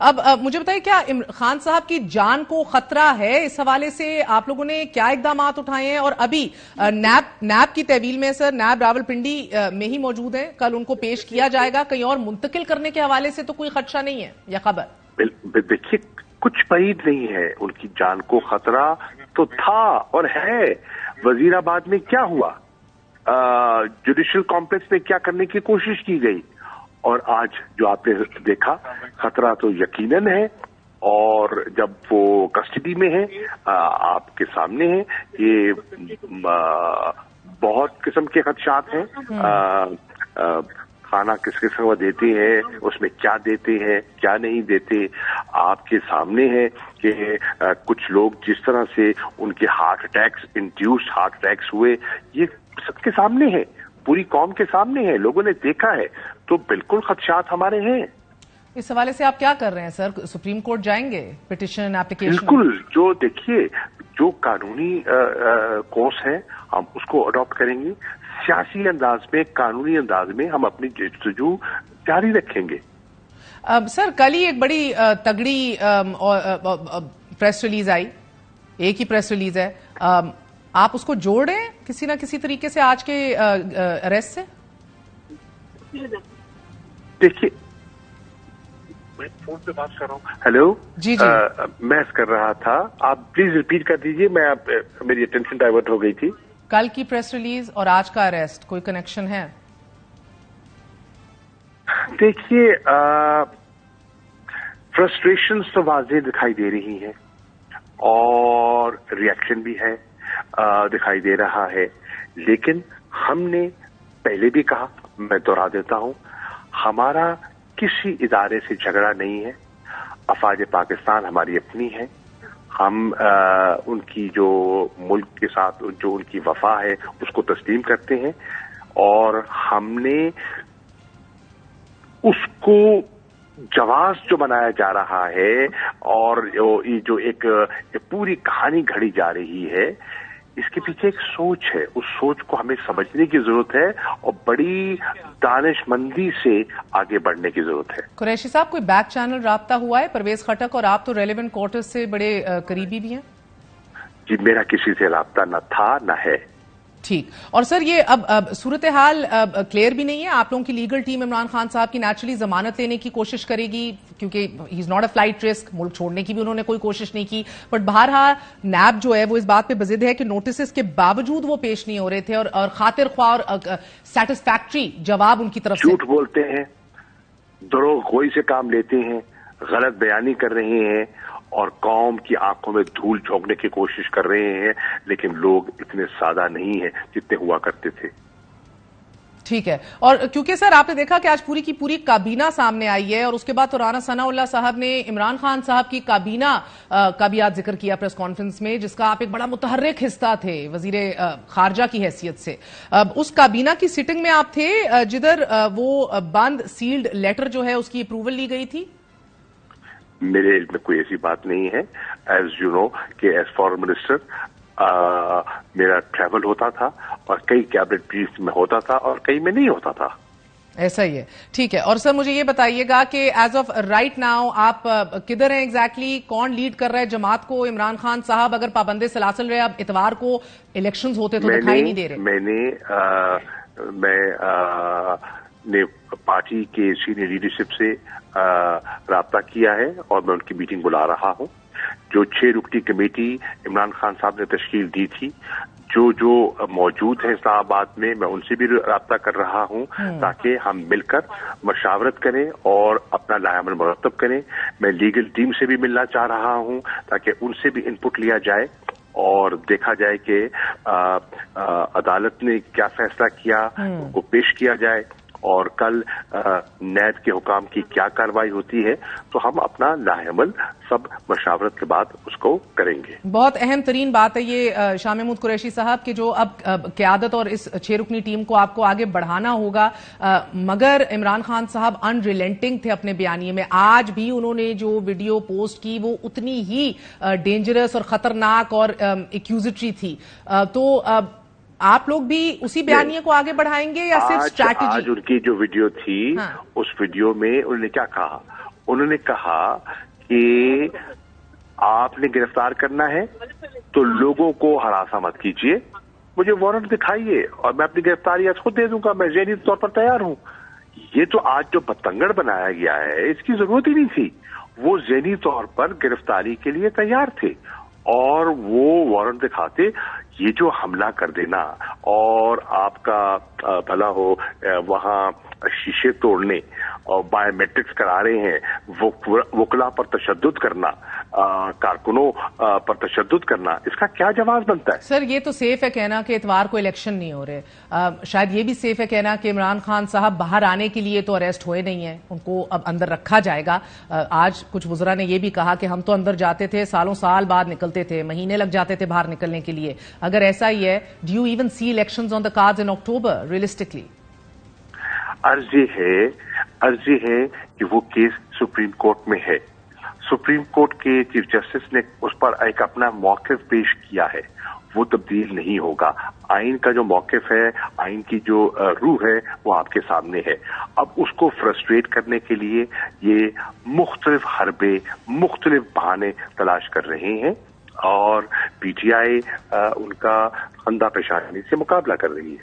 اب मुझे बताइए, क्या खान साहब की जान को खतरा है? इस हवाले से आप लोगों ने क्या इकदामात उठाए हैं? और अभी नैब की तहवील में सर, नैब रावलपिंडी में ही मौजूद है, कल उनको पेश किया जाएगा, कहीं और मुंतकिल करने के हवाले से तो कोई खदशा नहीं है या खबर? देखिए, कुछ बाइड नहीं है, उनकी जान को खतरा तो था और है। वजीराबाद में क्या हुआ, जुडिशियल कॉम्प्लेक्स में क्या करने की कोशिश की गई, और आज जो आपने देखा, खतरा तो यकीनन है। और जब वो कस्टडी में है, आपके सामने है, ये बहुत किस्म के खदशात हैं। खाना किस किस्म का देते हैं, उसमें क्या देते हैं, क्या नहीं देते, आपके सामने है कि कुछ लोग जिस तरह से उनके heart attacks, induced heart attacks हुए, ये सबके सामने है, पूरी कौम के सामने है, लोगों ने देखा है। तो बिल्कुल खदशात हमारे हैं। इस हवाले से आप क्या कर रहे हैं सर? सुप्रीम कोर्ट जाएंगे, पिटिशन एप्लीकेशन? बिल्कुल, जो देखिए, जो कानूनी कोर्स है हम उसको अडॉप्ट करेंगे। सियासी अंदाज में, कानूनी अंदाज में हम अपनी जस्तजू जारी रखेंगे। सर, कल ही एक बड़ी तगड़ी प्रेस रिलीज आई, एक ही प्रेस रिलीज है, आप उसको जोड़ रहे हैं किसी ना किसी तरीके से आज के अरेस्ट से? देखिए, मैं फोन पे बात कर रहा हूँ। हेलो जी। मैं कर रहा था, आप प्लीज रिपीट कर दीजिए। मेरी अटेंशन डाइवर्ट हो गई थी। कल की प्रेस रिलीज और आज का अरेस्ट, कोई कनेक्शन है? देखिए, फ्रस्ट्रेशंस तो वाज़ेह दिखाई दे रही हैं और रिएक्शन भी है, दिखाई दे रहा है। लेकिन हमने पहले भी कहा, मैं दोहरा देता हूं, हमारा किसी इदारे से झगड़ा नहीं है। अफवाज पाकिस्तान हमारी अपनी है। हम उनकी जो मुल्क के साथ जो उनकी वफा है उसको तस्लीम करते हैं, और हमने उसको जवाब जो बनाया जा रहा है और जो एक पूरी कहानी घड़ी जा रही है, इसके पीछे एक सोच है। उस सोच को हमें समझने की जरूरत है और बड़ी दानिशमंदी से आगे बढ़ने की जरूरत है। कुरैशी साहब, कोई बैक चैनल राब्ता हुआ है? परवेज खटक और आप तो रेलेवेंट क्वार्टर्स से बड़े करीबी भी हैं। जी, मेरा किसी से राब्ता न था न है। ठीक। और सर, ये अब सूरत हाल क्लियर भी नहीं है। आप लोगों की लीगल टीम इमरान खान साहब की नेचुरली जमानत लेने की कोशिश करेगी, क्योंकि he is not a flight risk. मुल्क छोड़ने की भी उन्होंने कोई कोशिश नहीं की। बट बहरहाल नैब जो है वो इस बात पे बजिद है कि नोटिस के बावजूद वो पेश नहीं हो रहे थे, और खातिर ख्वाह और सेटिस्फैक्ट्री जवाब उनकी तरफ से। झूठ बोलते हैं, दरोगोई से काम लेते हैं, गलत बयानी कर रहे हैं और कौम की आंखों में धूल झोंकने की कोशिश कर रहे हैं। लेकिन लोग इतने सादा नहीं हैं जितने हुआ करते थे। ठीक है। और क्योंकि सर आपने देखा कि आज पूरी की पूरी काबीना सामने आई है, और उसके बाद तो राना सनाउल्लाह साहब ने इमरान खान साहब की काबीना का भी आज जिक्र किया प्रेस कॉन्फ्रेंस में, जिसका आप एक बड़ा मुतहर्रिक हिस्सा थे वजीर खारजा की हैसियत से। उस काबीना की सिटिंग में आप थे जिधर वो बंद सील्ड लेटर जो है उसकी अप्रूवल ली गई थी? मेरे इल्म में कोई ऐसी बात नहीं है। एज यू नो कि एज फॉरेन मिनिस्टर मेरा ट्रैवल होता था और कई कैबिनेट ब्रीफ में होता था और कई में नहीं होता था। ऐसा ही है। ठीक है। और सर मुझे ये बताइएगा कि एज ऑफ राइट नाउ आप किधर हैं एग्जैक्टली? कौन लीड कर रहा है जमात को? इमरान खान साहब अगर पाबंदे सलासल रहे, अब इतवार को इलेक्शंस होते तो दिखाई नहीं दे रहे। मैं पार्टी के सीनियर लीडरशिप से राब्ता किया है और मैं उनकी मीटिंग बुला रहा हूं। जो 6 रुकनी कमेटी इमरान खान साहब ने तश्कील दी थी, जो मौजूद है इस्लामाबाद में, मैं उनसे भी राब्ता कर रहा हूं ताकि हम मिलकर मशावरत करें और अपना लायामल मुरतब करें। मैं लीगल टीम से भी मिलना चाह रहा हूं ताकि उनसे भी इनपुट लिया जाए और देखा जाए कि अदालत ने क्या फैसला किया, उनको पेश किया जाए, और कल नैब के हुकाम की क्या कार्रवाई होती है, तो हम अपना लाहेमल सब मशावरत के बाद उसको करेंगे। बहुत अहम तरीन बात है ये शाह महमूद कुरैशी साहब कि जो अब क़यादत और इस 6 रुकनी टीम को आपको आगे बढ़ाना होगा, मगर इमरान खान साहब अनरिलेंटिंग थे अपने बयानिए में। आज भी उन्होंने जो वीडियो पोस्ट की वो उतनी ही डेंजरस और खतरनाक और एक्यूजिटरी थी। तो आप लोग भी उसी बयानिए को आगे बढ़ाएंगे या सिर्फ स्ट्रैटेजी? आज उनकी जो वीडियो थी, उस वीडियो में उन्होंने क्या कहा? انہوں نے کہا کہ آپ نے گرفتار کرنا ہے تو لوگوں کو ہراساں مت کیجیے، مجھے وارنٹ دکھائیے اور میں اپنی گرفتاری آج خود دے دوں گا، میں ذہنی طور پر تیار ہوں۔ یہ تو آج جو بتنگڑ بنایا گیا ہے اس کی ضرورت ہی نہیں تھی، وہ ذہنی طور پر گرفتاری کے لیے تیار تھے اور وہ وارنٹ دکھاتے۔ یہ جو حملہ کر دینا اور آپ کا بھلا ہو وہاں شیشے توڑنے اور بایو میٹرکس کرا رہے ہیں، وکلا پر تشدد کرنا، کارکنوں پر تشدد کرنا، اس کا کیا جواز بنتا ہے؟ سر یہ تو سیف ہے کہنا کہ اتوار کو الیکشن نہیں ہو رہے، شاید یہ بھی سیف ہے کہنا کہ عمران خان صاحب باہر آنے کے لیے تو اریسٹ ہوئے نہیں ہیں، ان کو اب اندر رکھا جائے گا۔ آج کچھ وزراء نے یہ بھی کہا کہ ہم تو اندر جاتے تھے، سالوں سال بعد نکلتے تھے، مہینے لگ جاتے تھے باہر نکلنے کے لیے۔ اگر ایسا ہی ہے، do you even see elections on the cards in October realistically? عرض یہ ہے کہ وہ کیس سپریم کورٹ میں ہے، سپریم کورٹ کے چیف جسٹس نے اس پر ایک اپنا موقف پیش کیا ہے، وہ تبدیل نہیں ہوگا۔ آئین کا جو موقف ہے، آئین کی جو روح ہے وہ آپ کے سامنے ہے۔ اب اس کو فرسٹریٹ کرنے کے لیے یہ مختلف حربے، مختلف بہانے تلاش کر رہے ہیں اور پی ٹی آئی ان کا خندہ پیشانی سے مقابلہ کر رہی ہے۔